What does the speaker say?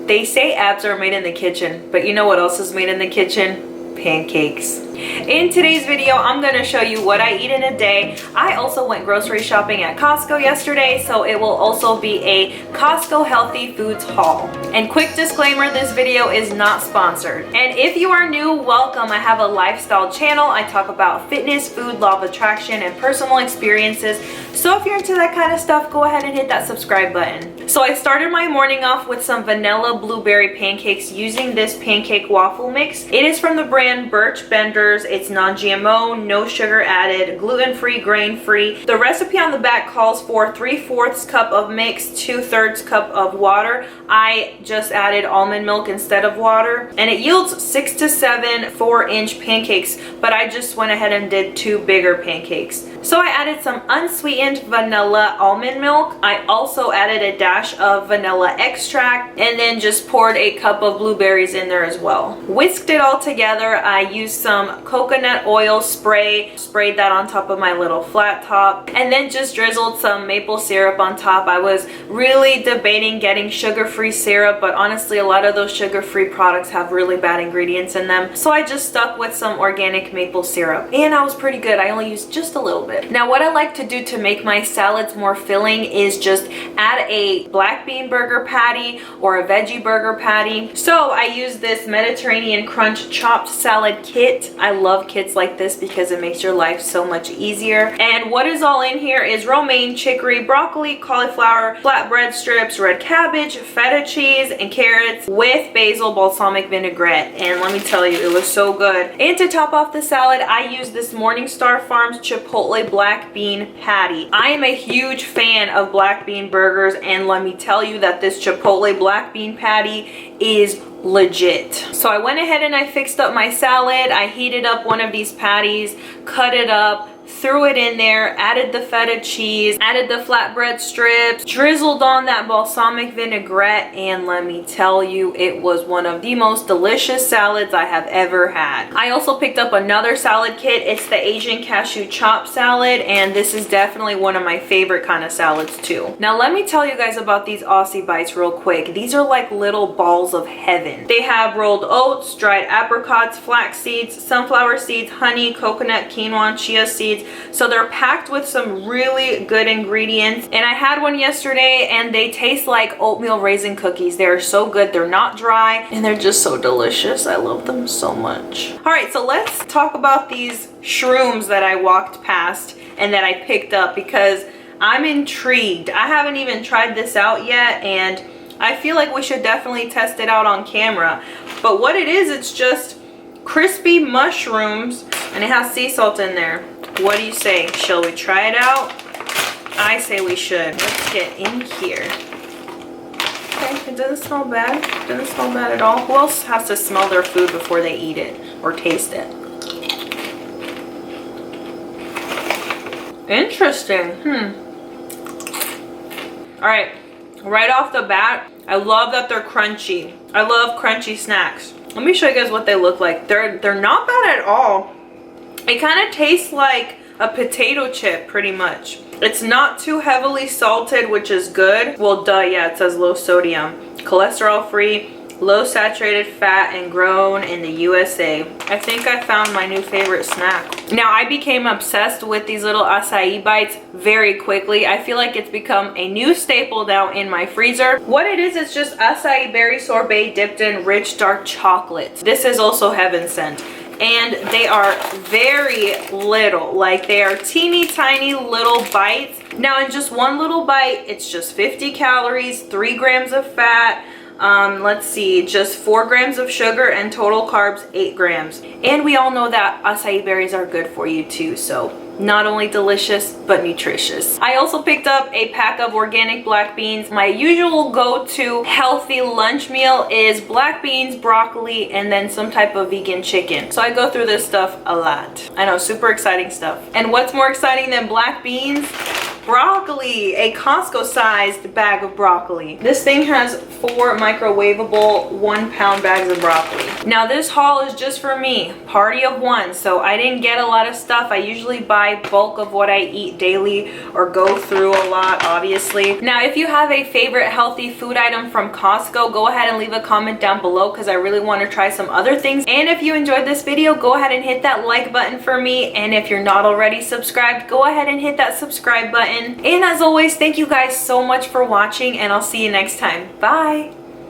They say abs are made in the kitchen, but you know what else is made in the kitchen? Pancakes. In today's video, I'm going to show you what I eat in a day. I also went grocery shopping at Costco yesterday, so it will also be a Costco healthy foods haul. And quick disclaimer, this video is not sponsored. And if you are new, welcome. I have a lifestyle channel. I talk about fitness, food, law of attraction, and personal experiences. So if you're into that kind of stuff, go ahead and hit that subscribe button. So I started my morning off with some vanilla blueberry pancakes using this pancake waffle mix. It is from the brand Birch Benders. It's non-GMO, no sugar added, gluten-free, grain-free. The recipe on the back calls for 3/4 cup of mix, 2/3 cup of water. I just added almond milk instead of water, and it yields 6 to 7 4-inch pancakes, but I just went ahead and did 2 bigger pancakes. So I added some unsweetened vanilla almond milk. I also added a dash of vanilla extract and then just poured a cup of blueberries in there as well. Whisked it all together. I used some coconut oil sprayed that on top of my little flat top, and then just drizzled some maple syrup on top. I was really debating getting sugar-free syrup, but honestly a lot of those sugar-free products have really bad ingredients in them, so I just stuck with some organic maple syrup, and I was pretty good. I only used just a little bit. Now what I like to do to make my salads more filling is just add a black bean burger patty or a veggie burger patty. So I use this Mediterranean Crunch chopped salad kit. I love kits like this because it makes your life so much easier. And what is all in here is romaine, chicory, broccoli, cauliflower, flatbread strips, red cabbage, feta cheese, and carrots with basil balsamic vinaigrette. And let me tell you, it was so good. And to top off the salad, I use this Morningstar Farms Chipotle black bean patty. I am a huge fan of black bean burgers, and let me tell you that this Chipotle black bean patty is legit. So I went ahead and I fixed up my salad. I heated up one of these patties, cut it up, threw it in there, added the feta cheese, added the flatbread strips, drizzled on that balsamic vinaigrette, and let me tell you, it was one of the most delicious salads I have ever had. I also picked up another salad kit. It's the Asian cashew chop salad, and this is definitely one of my favorite kind of salads too. Now let me tell you guys about these Aussie bites real quick. These are like little balls of heaven. They have rolled oats, dried apricots, flax seeds, sunflower seeds, honey, coconut, quinoa, and chia seeds. So they're packed with some really good ingredients, and I had one yesterday and they taste like oatmeal raisin cookies. They're so good. They're not dry and they're just so delicious. I love them so much. All right, so let's talk about these shrooms that I walked past and that I picked up because I'm intrigued. I haven't even tried this out yet, and I feel like we should definitely test it out on camera. But what it is, it's just crispy mushrooms, and it has sea salt in there. What do you say? Shall we try it out? I say we should. Let's get in here. Okay, it doesn't smell bad. It doesn't smell bad at all. Who else has to smell their food before they eat it or taste it? Interesting. All right, right off the bat, I love that they're crunchy. I love crunchy snacks. Let me show you guys what they look like. They're not bad at all. It kind of tastes like a potato chip pretty much. It's not too heavily salted, which is good. Well, duh, yeah, it says low sodium, cholesterol free, low saturated fat, and grown in the USA. I think I found my new favorite snack. Now, I became obsessed with these little acai bites very quickly. I feel like it's become a new staple now in my freezer. What it is, it's just acai berry sorbet dipped in rich dark chocolate. This is also heaven sent. And they are very little, like they are teeny tiny little bites. Now in just one little bite, it's just 50 calories, 3 grams of fat, let's see, just 4 grams of sugar, and total carbs 8 grams. And we all know that acai berries are good for you too, so not only delicious but nutritious. I also picked up a pack of organic black beans. My usual go-to healthy lunch meal is black beans, broccoli, and then some type of vegan chicken. So I go through this stuff a lot. I know, super exciting stuff. And what's more exciting than black beans? Broccoli, a Costco-sized bag of broccoli. This thing has 4 microwavable 1-pound bags of broccoli. Now this haul is just for me, party of one, so I didn't get a lot of stuff. I usually buy bulk of what I eat daily or go through a lot, obviously. Now if you have a favorite healthy food item from Costco, go ahead and leave a comment down below because I really want to try some other things. And if you enjoyed this video, go ahead and hit that like button for me. And if you're not already subscribed, go ahead and hit that subscribe button. And as always, thank you guys so much for watching, and I'll see you next time. Bye!